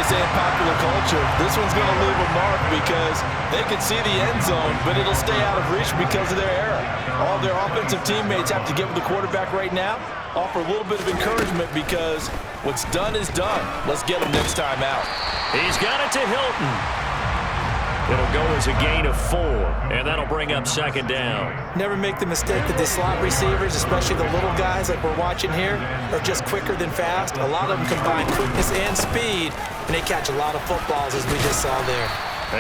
they say in popular culture, this one's going to leave a mark because they can see the end zone, but it'll stay out of reach because of their error. All their offensive teammates have to give the quarterback right now, offer a little bit of encouragement because what's done is done. Let's get him next time out. He's got it to Hilton. It'll go as a gain of 4, and that'll bring up second down. Never make the mistake that the slot receivers, especially the little guys like we're watching here, are just quicker than fast. A lot of them combine quickness and speed, and they catch a lot of footballs, as we just saw there.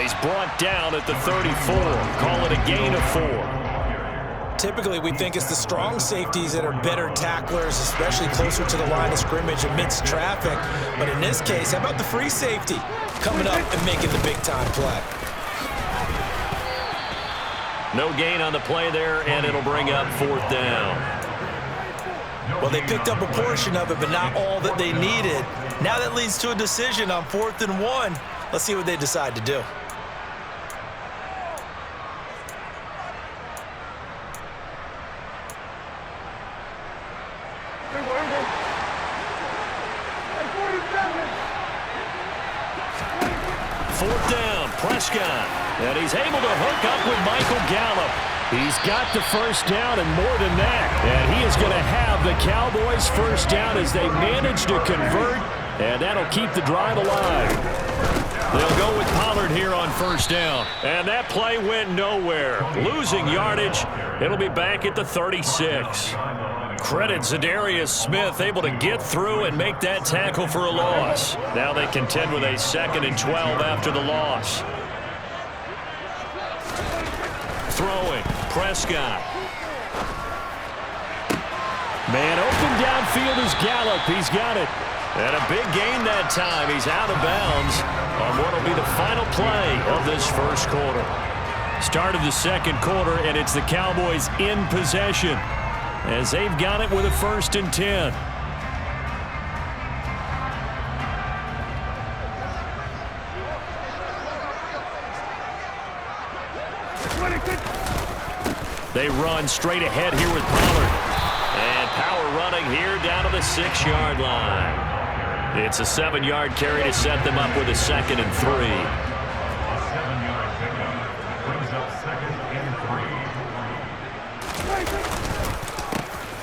He's brought down at the 34. Call it a gain of 4. Typically, we think it's the strong safeties that are better tacklers, especially closer to the line of scrimmage amidst traffic. But in this case, how about the free safety coming up and making the big-time play? No gain on the play there, and it'll bring up 4th down. Well, they picked up a portion of it, but not all that they needed. Now that leads to a decision on 4th and 1. Let's see what they decide to do. Fourth down, Prescott. And he's able to hook up with Michael Gallup. He's got the first down and more than that. And he is going to have the Cowboys first down as they manage to convert. And that'll keep the drive alive. They'll go with Pollard here on first down. And that play went nowhere. Losing yardage. It'll be back at the 36. Credit Zadarius Smith, able to get through and make that tackle for a loss. Now they contend with a 2nd and 12 after the loss. Throwing, Prescott. Man open downfield is Gallup. He's got it. And a big gain that time. He's out of bounds on what will be the final play of this first quarter. Start of the second quarter, and it's the Cowboys in possession as they've got it with a 1st and 10. They run straight ahead here with Pollard. And power running here down to the 6-yard line. It's a 7-yard carry to set them up with a 2nd and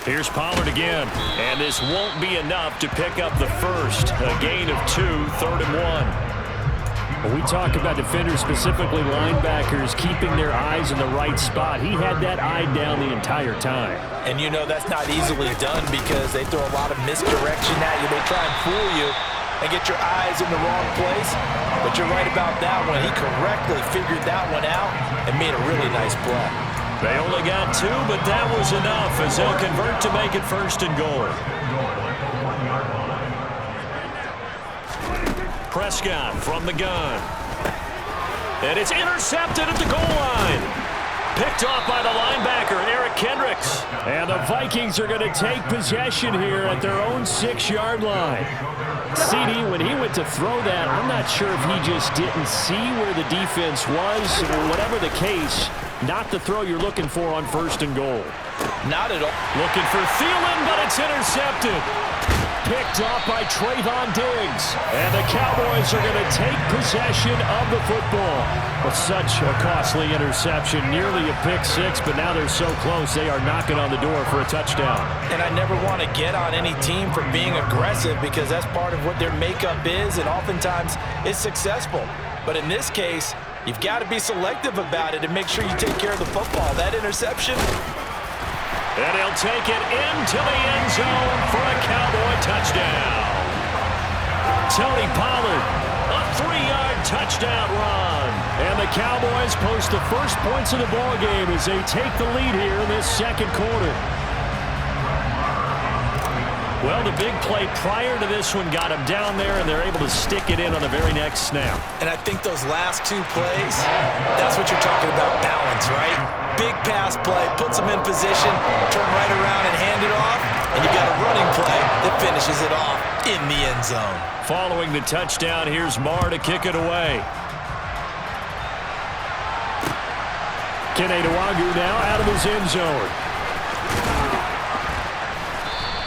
3. Here's Pollard again. And this won't be enough to pick up the first. A gain of 2, 3rd and 1. When we talk about defenders, specifically linebackers, keeping their eyes in the right spot, he had that eye down the entire time. And you know that's not easily done because they throw a lot of misdirection at you. They try and fool you and get your eyes in the wrong place. But you're right about that one. He correctly figured that one out and made a really nice play. They only got 2, but that was enough as they'll convert to make it 1st and goal. Prescott from the gun. And it's intercepted at the goal line. Picked off by the linebacker, Eric Kendricks. And the Vikings are going to take possession here at their own 6-yard line. CD, when he went to throw that, I'm not sure if he just didn't see where the defense was. Whatever the case, not the throw you're looking for on 1st and goal. Not at all. Looking for Thielen, but it's intercepted. Picked off by Trayvon Diggs. And the Cowboys are going to take possession of the football. Well, such a costly interception. Nearly a pick 6, but now they're so close they are knocking on the door for a touchdown. And I never want to get on any team for being aggressive because that's part of what their makeup is, and oftentimes it's successful. But in this case, you've got to be selective about it and make sure you take care of the football. That interception... And he'll take it into the end zone for a Cowboy touchdown. Tony Pollard, a 3-yard touchdown run. And the Cowboys post the first points of the ballgame as they take the lead here in this second quarter. Well, the big play prior to this one got him down there, and they're able to stick it in on the very next snap. And I think those last 2 plays, that's what you're talking about, balance, right? Big pass play, puts them in position, turn right around and hand it off, and you've got a running play that finishes it off in the end zone. Following the touchdown, here's Marr to kick it away. Kene Nwangwu now out of his end zone.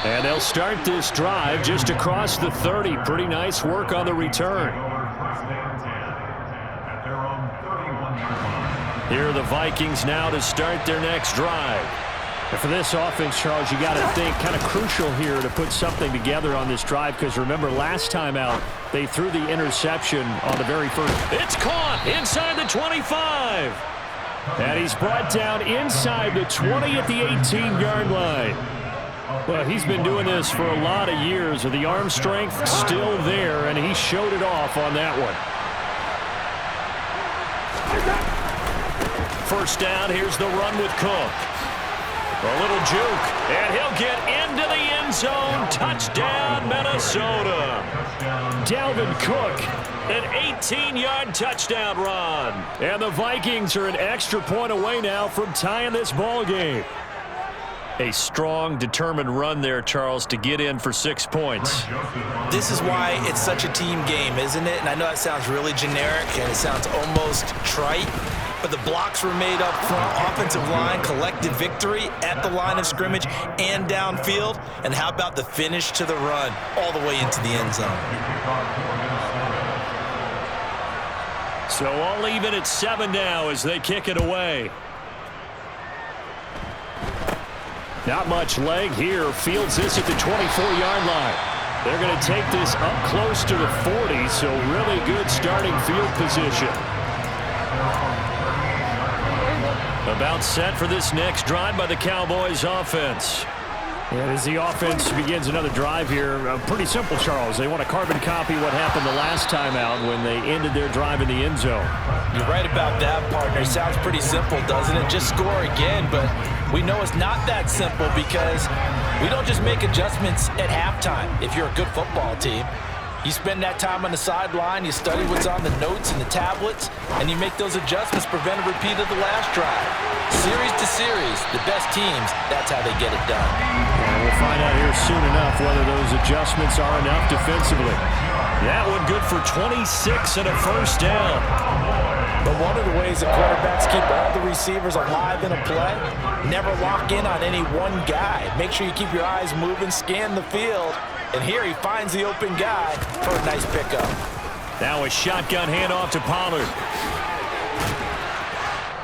And they'll start this drive just across the 30. Pretty nice work on the return. Here are the Vikings now to start their next drive. And for this offense, Charles, you got to think kind of crucial here to put something together on this drive, because remember last time out they threw the interception on the very first. It's caught inside the 25. And he's brought down inside the 20 at the 18-yard line. Well, he's been doing this for a lot of years. The arm strength still there, and he showed it off on that one. First down, here's the run with Cook. A little juke, and he'll get into the end zone. Touchdown, Minnesota. Dalvin Cook, an 18-yard touchdown run. And the Vikings are an extra point away now from tying this ball game. A strong, determined run there, Charles, to get in for 6 points. This is why it's such a team game, isn't it? And I know that sounds really generic, and it sounds almost trite, but the blocks were made up front, offensive line, collective victory at the line of scrimmage and downfield. And how about the finish to the run all the way into the end zone? So all even at 7 now as they kick it away. Not much leg here. Fields this at the 24-yard line. They're going to take this up close to the 40, so really good starting field position. About set for this next drive by the Cowboys offense. And as the offense begins another drive here, pretty simple, Charles. They want to carbon copy what happened the last time out when they ended their drive in the end zone. You're right about that, partner. Sounds pretty simple, doesn't it? Just score again, but we know it's not that simple because we don't just make adjustments at halftime if you're a good football team. You spend that time on the sideline, you study what's on the notes and the tablets, and you make those adjustments, prevent a repeat of the last drive. Series to series, the best teams, that's how they get it done. And we'll find out here soon enough whether those adjustments are enough defensively. That one good for 26 and a first down. But one of the ways the quarterbacks keep all the receivers alive in a play, never lock in on any one guy. Make sure you keep your eyes moving, scan the field. And here he finds the open guy for a nice pickup. Now a shotgun handoff to Pollard.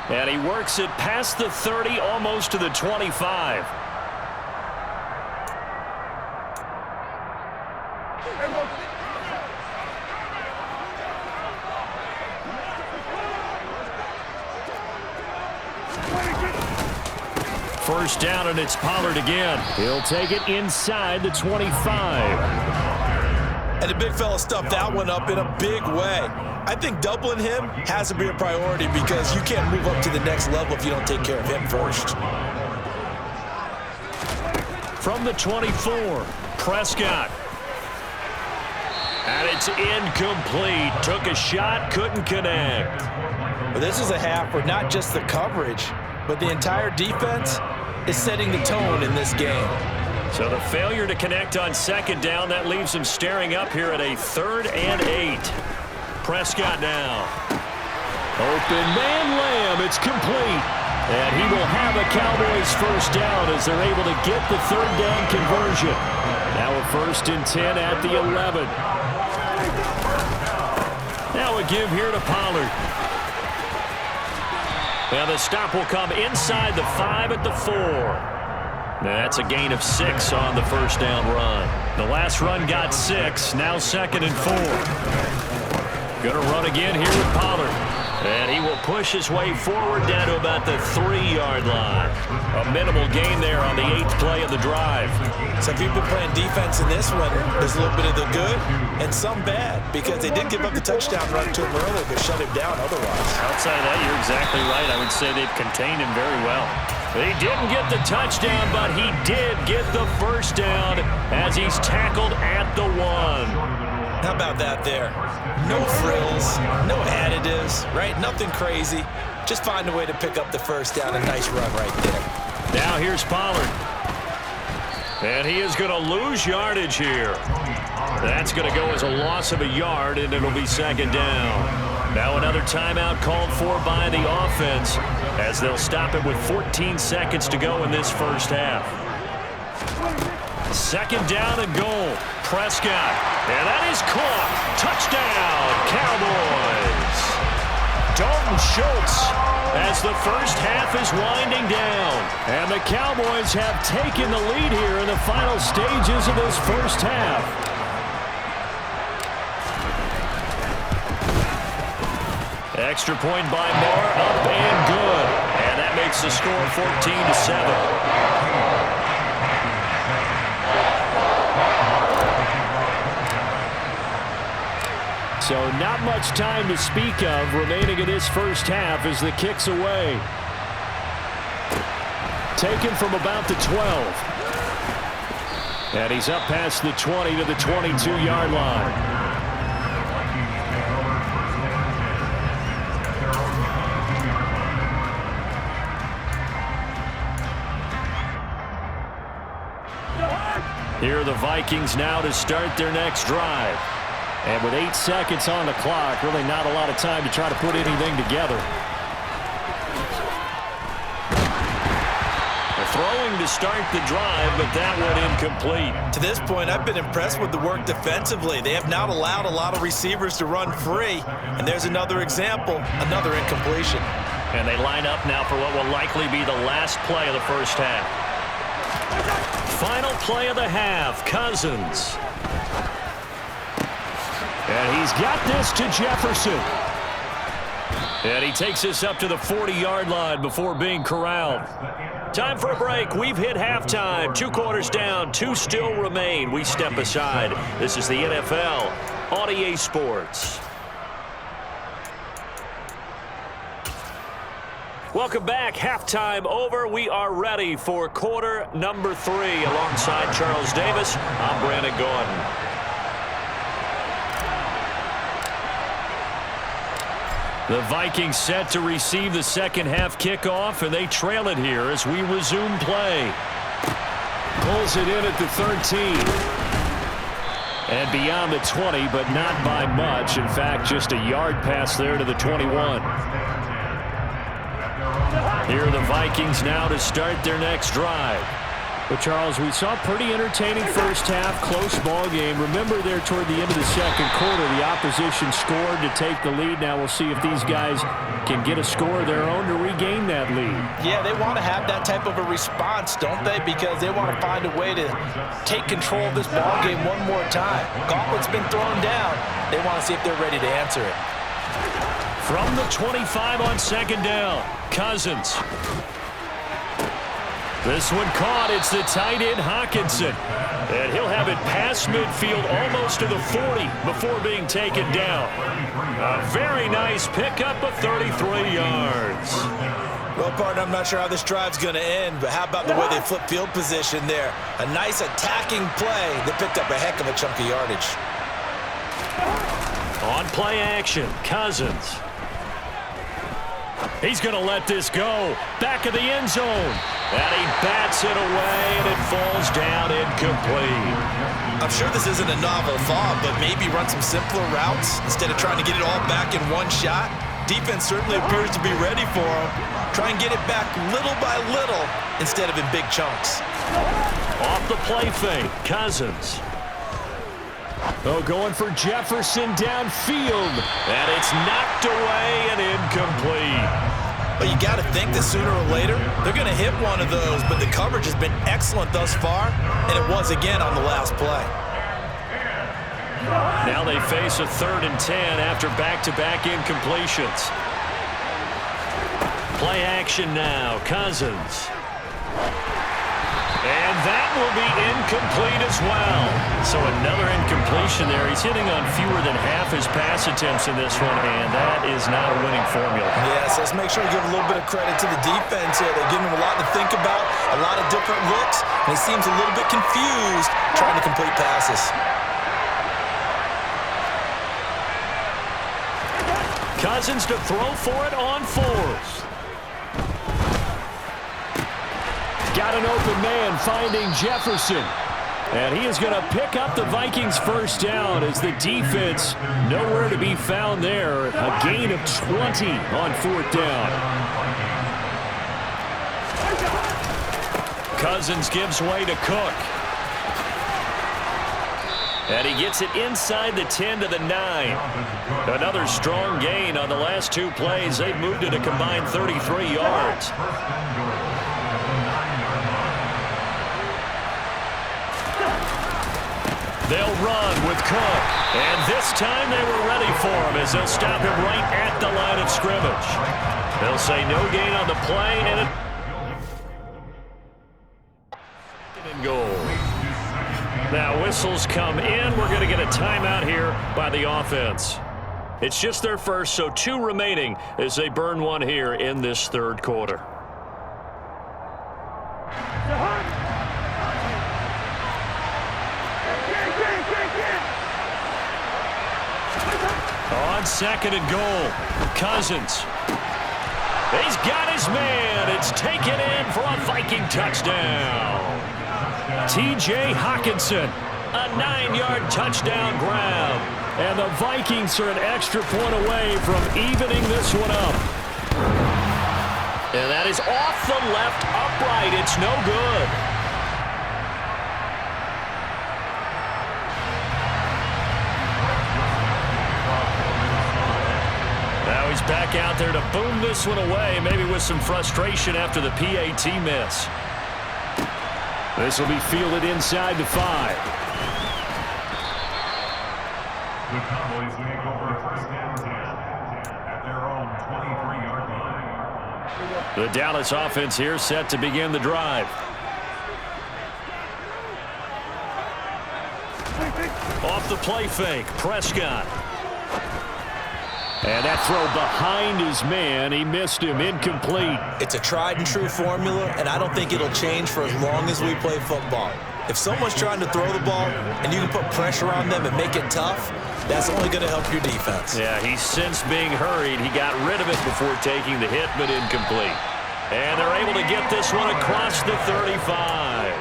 And he works it past the 30, almost to the 25. First down, and it's Pollard again. He'll take it inside the 25. And the big fella stuffed that one up in a big way. I think doubling him has to be a priority because you can't move up to the next level if you don't take care of him first. From the 24, Prescott. And it's incomplete. Took a shot, couldn't connect. But this is a half where not just the coverage, but the entire defense is setting the tone in this game. So the failure to connect on second down, that leaves him staring up here at a 3rd and 8. Prescott now. Open man Lamb, it's complete. And he will have a Cowboys first down as they're able to get the 3rd down conversion. Now a 1st and 10 at the 11. Now a give here to Pollard. And the stop will come inside the 5 at the 4. That's a gain of 6 on the first down run. The last run got 6. Now 2nd and 4. Going to run again here with Pollard. And he will push his way forward down to about the 3-yard line. A minimal gain there on the 8th play of the drive. So if you've been playing defense in this one, there's a little bit of the good and some bad because they did give up the touchdown run to him earlier but shut him down otherwise. Outside of that, you're exactly right. I would say they've contained him very well. He didn't get the touchdown, but he did get the first down as he's tackled at the 1. How about that there? No frills, no additives, right? Nothing crazy. Just find a way to pick up the first down. A nice run right there. Now here's Pollard. And he is going to lose yardage here. That's going to go as a loss of a yard, and it'll be 2nd down. Now another timeout called for by the offense as they'll stop it with 14 seconds to go in this first half. Second down and goal. Prescott. And that is caught. Touchdown, Cowboys. Dalton Schultz as the first half is winding down. And the Cowboys have taken the lead here in the final stages of this first half. Extra point by Moore, up and good. And that makes the score 14-7. So not much time to speak of remaining in this first half as the kick's away. Taken from about the 12. And he's up past the 20 to the 22-yard line. Here are the Vikings now to start their next drive. And with 8 seconds on the clock, really not a lot of time to try to put anything together. They're throwing to start the drive, but that one incomplete. To this point, I've been impressed with the work defensively. They have not allowed a lot of receivers to run free. And there's another example, another incompletion. And they line up now for what will likely be the last play of the first half. Final play of the half, Cousins. And he's got this to Jefferson. And he takes this up to the 40-yard line before being corralled. Time for a break. We've hit halftime. 2 quarters down. 2 still remain. We step aside. This is the NFL on EA Sports. Welcome back. Halftime over. We are ready for quarter number 3. Alongside Charles Davis, I'm Brandon Gordon. The Vikings set to receive the second half kickoff, and they trail it here as we resume play. Pulls it in at the 13. And beyond the 20, but not by much. In fact, just a yard pass there to the 21. Here are the Vikings now to start their next drive. But, Charles, we saw a pretty entertaining first half, close ball game. Remember there toward the end of the second quarter, the opposition scored to take the lead. Now we'll see if these guys can get a score of their own to regain that lead. Yeah, they want to have that type of a response, don't they? Because they want to find a way to take control of this ball game one more time. Gauntlet's been thrown down. They want to see if they're ready to answer it. From the 25 on second down, Cousins. This one caught. It's the tight end, Hockenson. And he'll have it past midfield almost to the 40 before being taken down. A very nice pickup of 33 yards. Well, partner, I'm not sure how this drive's going to end, but how about the way they flip field position there? A nice attacking play that picked up a heck of a chunk of yardage. On play action, Cousins. He's going to let this go. Back of the end zone. And he bats it away, and it falls down incomplete. I'm sure this isn't a novel thought, but maybe run some simpler routes instead of trying to get it all back in one shot. Defense certainly appears to be ready for him. Try and get it back little by little instead of in big chunks. Off the play fake, Cousins. Oh, going for Jefferson downfield. And it's knocked away and incomplete. But you got to think that sooner or later, they're going to hit one of those. But the coverage has been excellent thus far, and it was again on the last play. Now they face a 3rd and 10 after back-to-back incompletions. Play action now, Cousins. And that will be incomplete as well. So another incompletion there. He's hitting on fewer than half his pass attempts in this one, and that is not a winning formula. Yes, let's make sure we give a little bit of credit to the defense here. They're giving him a lot to think about, a lot of different looks, and he seems a little bit confused trying to complete passes. Cousins to throw for it on 4th. Got an open man finding Jefferson. And he is going to pick up the Vikings first down as the defense nowhere to be found there. A gain of 20 on 4th down. Cousins gives way to Cook. And he gets it inside the 10 to the 9. Another strong gain on the last two plays. They've moved it a combined 33 yards. They'll run with Cook. And this time they were ready for him as they'll stop him right at the line of scrimmage. They'll say no gain on the play, and it and goal. Now whistles come in. We're going to get a timeout here by the offense. It's just their first, so 2 remaining as they burn one here in this third quarter. On second and goal, Cousins. He's got his man. It's taken in for a Viking touchdown. T.J. Hockenson, a 9-yard touchdown grab. And the Vikings are an extra point away from evening this one up. And that is off the left upright. It's no good. Now he's back out there to boom this one away, maybe with some frustration after the PAT miss. This will be fielded inside the 5. The Cowboys take over first down at their own 23-yard line. The Dallas offense here set to begin the drive. Off the play fake, Prescott. And that throw behind his man. He missed him, incomplete. It's a tried and true formula, and I don't think it'll change for as long as we play football. If someone's trying to throw the ball and you can put pressure on them and make it tough, that's only going to help your defense. Yeah, he's since being hurried. He got rid of it before taking the hit, but incomplete. And they're able to get this one across the 35.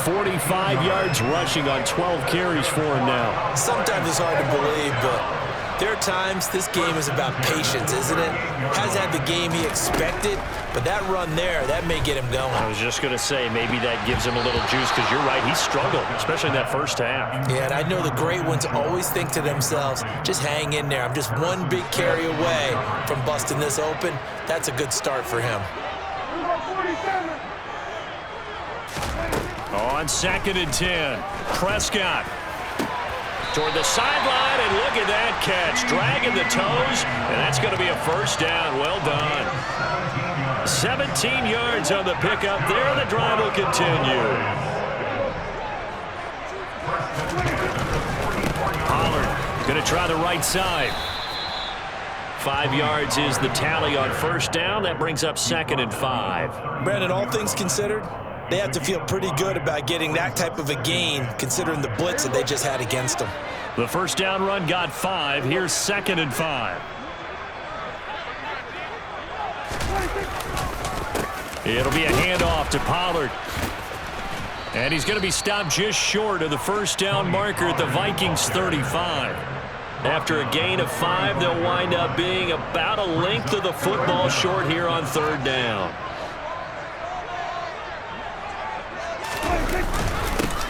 45 yards rushing on 12 carries for him now. Sometimes it's hard to believe, but there are times this game is about patience, isn't it? Hasn't had the game he expected, but that run there, that may get him going. I was just going to say, maybe that gives him a little juice, because you're right, he struggled, especially in that first half. Yeah, and I know the great ones always think to themselves, just hang in there. I'm just one big carry away from busting this open. That's a good start for him. On second and 10, Prescott toward the sideline, and look at that catch. Dragging the toes, and that's going to be a first down. Well done. 17 yards on the pickup there. The drive will continue. Pollard going to try the right side. 5 yards is the tally on first down. That brings up second and 5. Brandon, all things considered, they have to feel pretty good about getting that type of a gain, considering the blitz that they just had against them. The first down run got 5. Here's second and 5. It'll be a handoff to Pollard. And he's going to be stopped just short of the first down marker at the Vikings 35. After a gain of 5, they'll wind up being about a length of the football short here on third down.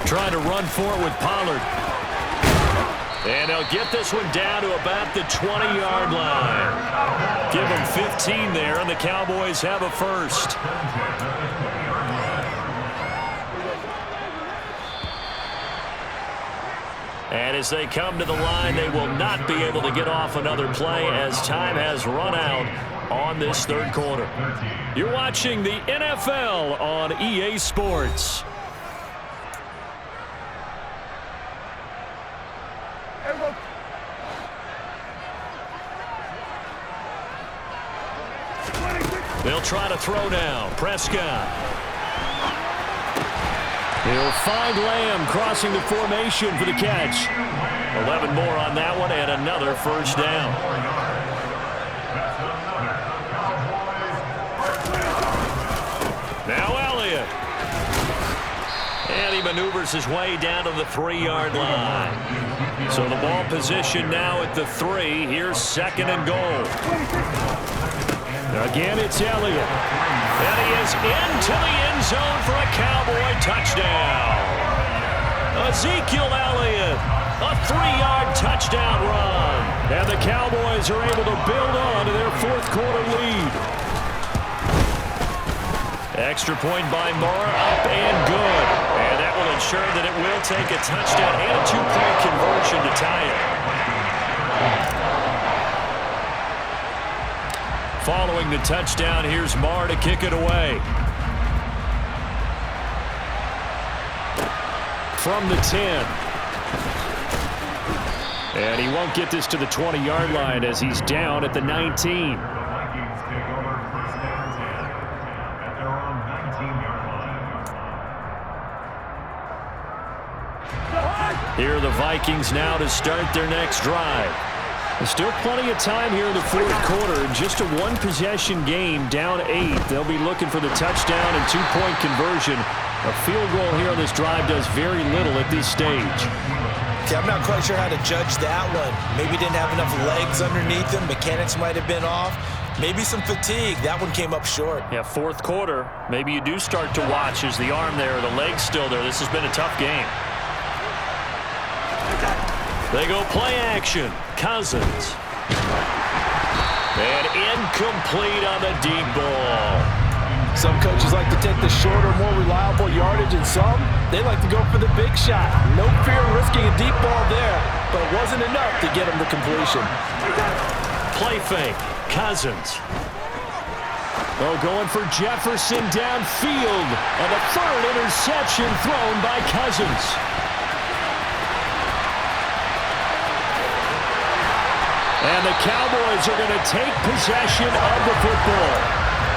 Trying to run for it with Pollard. And they'll get this one down to about the 20-yard line. Give them 15 there, and the Cowboys have a first. And as they come to the line, they will not be able to get off another play as time has run out on this third quarter. You're watching the NFL on EA Sports. They'll try to throw now. Prescott. He'll find Lamb crossing the formation for the catch. 11 more on that one and another first down. Now Elliott. And he maneuvers his way down to the 3-yard line. So the ball position now at the 3. Here's second and goal. Again, it's Elliott. And he is into the end zone for a Cowboy touchdown. Ezekiel Elliott A 3-yard touchdown run. And the Cowboys are able to build on to their fourth quarter lead. Extra point by Moore, up and good. And that will ensure that it will take a touchdown and a 2-point conversion to tie it. Following the touchdown, here's Moore to kick it away. From the 10. And he won't get this to the 20-yard line as he's down at the 19. Here are the Vikings now to start their next drive. There's still plenty of time here in the fourth quarter. Just a one-possession game, down 8. They'll be looking for the touchdown and 2-point conversion. A field goal here on this drive does very little at this stage. Okay, I'm not quite sure how to judge that one. Maybe didn't have enough legs underneath him. Mechanics might have been off. Maybe some fatigue. That one came up short. Yeah, fourth quarter. Maybe you do start to watch as the arm there, the leg's still there. This has been a tough game. They go play action. Cousins. And incomplete on the deep ball. Some coaches like to take the shorter, more reliable yardage, and some, they like to go for the big shot. No fear of risking a deep ball there, but it wasn't enough to get him to completion. Play fake. Cousins. Oh, going for Jefferson downfield. And a third interception thrown by Cousins. And the Cowboys are going to take possession of the football.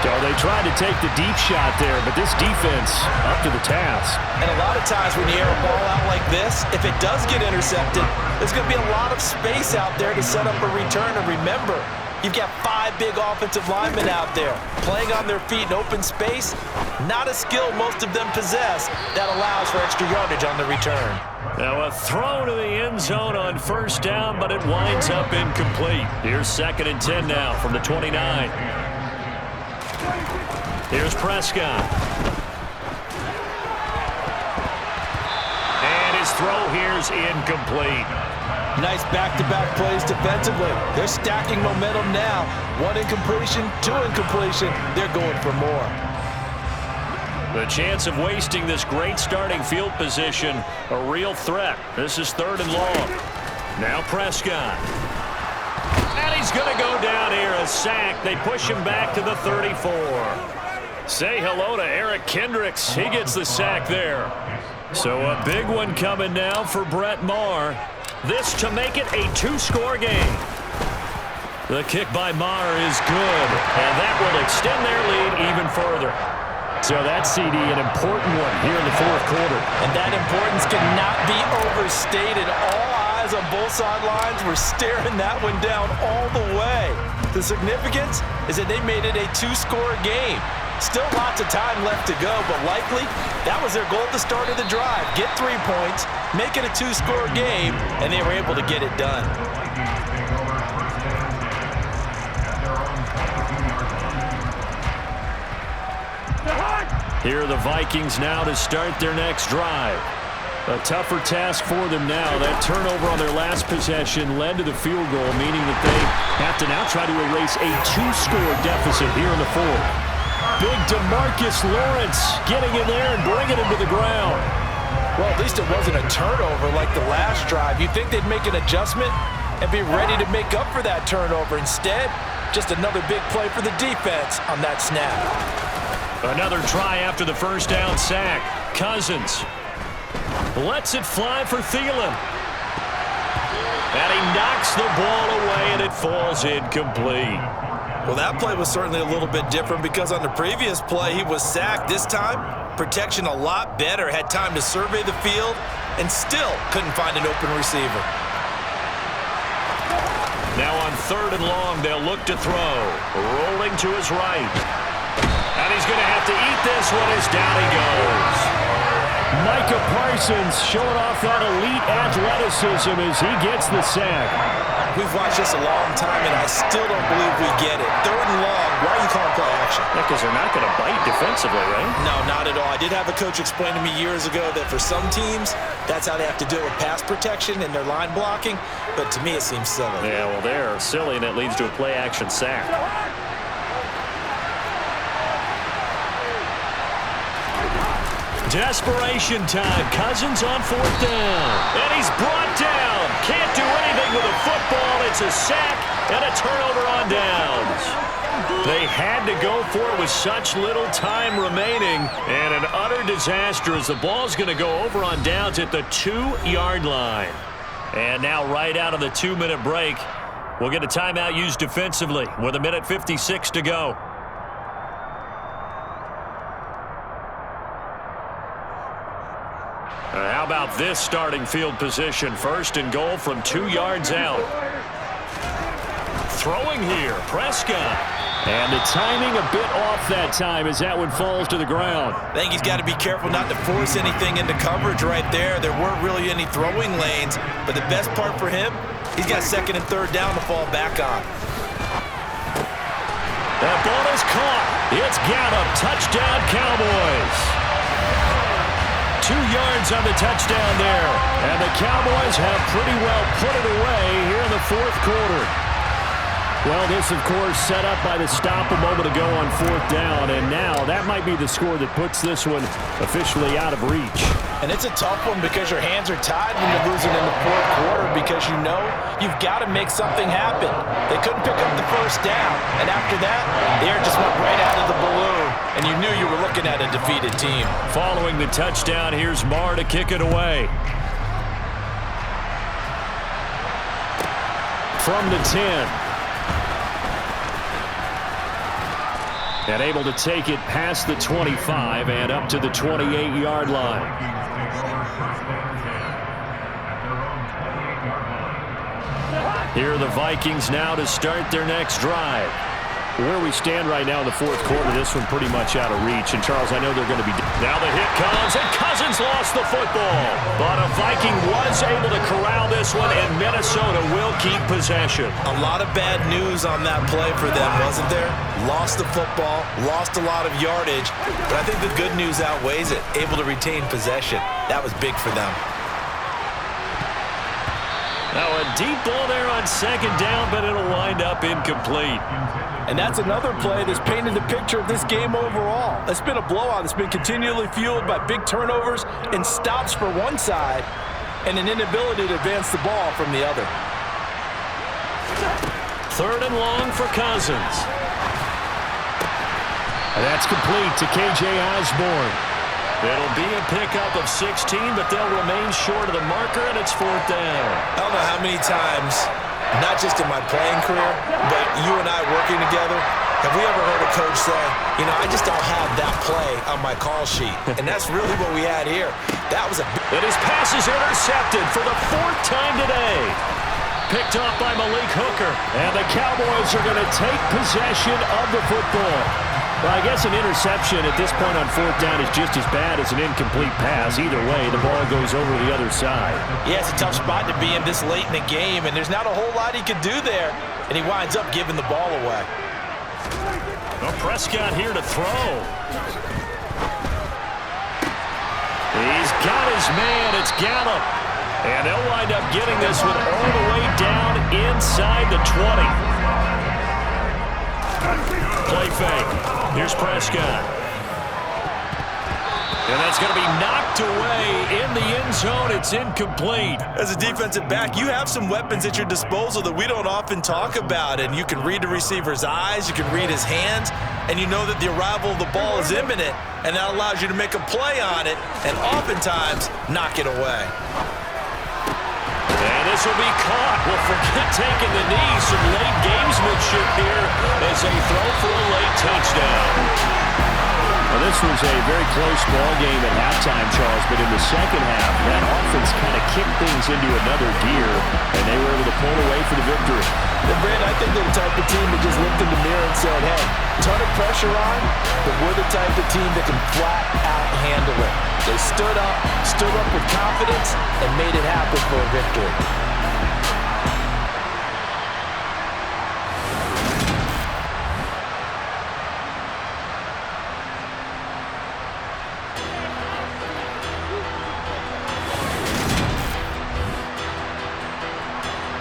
So they tried to take the deep shot there, but this defense up to the task. And a lot of times when you air a ball out like this, if it does get intercepted, there's going to be a lot of space out there to set up a return. And remember, you've got 5 big offensive linemen out there playing on their feet in open space. Not a skill most of them possess that allows for extra yardage on the return. Now a throw to the end zone on first down, but it winds up incomplete. Here's 2nd and 10 now from the 29. Here's Prescott. And his throw here's incomplete. Nice back-to-back plays defensively. They're stacking momentum now. 1 incompletion, 2 incompletion. They're going for more. The chance of wasting this great starting field position, a real threat. This is 3rd and long. Now Prescott. And he's going to go down here, a sack. They push him back to the 34. Say hello to Eric Kendricks. He gets the sack there. So a big one coming now for Brett Maher. This to make it a 2-score game. The kick by Maher is good, and that will extend their lead even further. So that CD, an important one here in the fourth quarter. And that importance cannot be overstated. All eyes on both sidelines were staring that one down all the way. The significance is that they made it a 2-score game. Still lots of time left to go, but likely that was their goal at the start of the drive. Get 3 points, make it a 2-score game, and they were able to get it done. Here are the Vikings now to start their next drive. A tougher task for them now. That turnover on their last possession led to the field goal, meaning that they have to now try to erase a 2-score deficit here in the fourth. Big DeMarcus Lawrence getting in there and bringing him to the ground. Well, at least it wasn't a turnover like the last drive. You'd think they'd make an adjustment and be ready to make up for that turnover. Instead, just another big play for the defense on that snap. Another try after the first down sack. Cousins lets it fly for Thielen. And he knocks the ball away, and it falls incomplete. Well, that play was certainly a little bit different because on the previous play, he was sacked. This time, protection a lot better. Had time to survey the field and still couldn't find an open receiver. Now on 3rd and long, they'll look to throw. Rolling to his right. And he's going to have to eat this one as down he goes. Micah Parsons showing off that elite athleticism as he gets the sack. we've watched this a long time, and I still don't believe we get it. 3rd and long, why are you calling play action? Because they're not going to bite defensively, right? No, not at all. I did have a coach explain to me years ago that for some teams, that's how they have to deal with pass protection and their line blocking, but to me it seems silly. Yeah, well, they're silly, and it leads to a play action sack. Desperation time. Cousins on 4th down. And he's brought down. Can't do anything with a football. It's a sack and a turnover on downs. They had to go for it with such little time remaining. And an utter disaster as the ball's going to go over on downs at the 2-yard line. And now right out of the 2-minute break, we'll get a timeout used defensively with 1:56 to go. How about this starting field position? 1st and goal from 2 yards out. Throwing here, Prescott. And the timing a bit off that time as that one falls to the ground. I think he's got to be careful not to force anything into coverage right there. There weren't really any throwing lanes, but the best part for him, he's got 2nd and 3rd down to fall back on. That ball is caught. It's Gallup. Touchdown, Cowboys. 2 yards on the touchdown there. And the Cowboys have pretty well put it away here in the 4th quarter. Well, this, of course, set up by the stop a moment ago on 4th down. And now that might be the score that puts this one officially out of reach. And it's a tough one because your hands are tied when you're losing in the 4th quarter because you know you've got to make something happen. They couldn't pick up the 1st down. And after that, the air just went right out of the balloon. And you knew you were looking at a defeated team. Following the touchdown, here's Marr to kick it away. From the 10. And able to take it past the 25 and up to the 28-yard line. Here are the Vikings now to start their next drive. Where we stand right now in the 4th quarter, this one pretty much out of reach. And, Charles, I know they're going to be... Now the hit comes, and Cousins lost the football. But a Viking was able to corral this one, and Minnesota will keep possession. A lot of bad news on that play for them, wasn't there? Lost the football, lost a lot of yardage. But I think the good news outweighs it. Able to retain possession. That was big for them. Now a deep ball there on 2nd down, but it'll wind up incomplete. And that's another play that's painted the picture of this game overall. It's been a blowout. It's been continually fueled by big turnovers and stops for one side and an inability to advance the ball from the other. 3rd and long for Cousins. And that's complete to K.J. Osborne. It'll be a pickup of 16, but they'll remain short of the marker, and it's 4th down. I don't know how many times, not just in my playing career, but you and I working together, have we ever heard a coach say, you know, I just don't have that play on my call sheet. And that's really what we had here. That was a... And his pass is intercepted for the 4th time today. Picked off by Malik Hooker. And the Cowboys are going to take possession of the football. Well, I guess an interception at this point on 4th down is just as bad as an incomplete pass. Either way, the ball goes over the other side. Yeah, it's a tough spot to be in this late in the game, and there's not a whole lot he could do there, and he winds up giving the ball away. Well, Prescott here to throw. He's got his man. It's Gallup. And they'll wind up getting this one all the way down inside the 20. Play fake. Here's Prescott. And that's going to be knocked away in the end zone. It's incomplete. As a defensive back, you have some weapons at your disposal that we don't often talk about. And you can read the receiver's eyes, you can read his hands, and you know that the arrival of the ball is imminent. And that allows you to make a play on it and oftentimes knock it away. And this will be caught. Well, forget taking the knee. Some late gamesmanship here as they throw for a late touchdown. Well, this was a very close ball game at halftime, Charles, but in the second half, that offense kind of kicked things into another gear, and they were able to pull away for the victory. And Brad, I think they're the type of team that just looked in the mirror and said, hey, ton of pressure on, but we're the type of team that can flat out handle it. They stood up with confidence, and made it happen for a victory.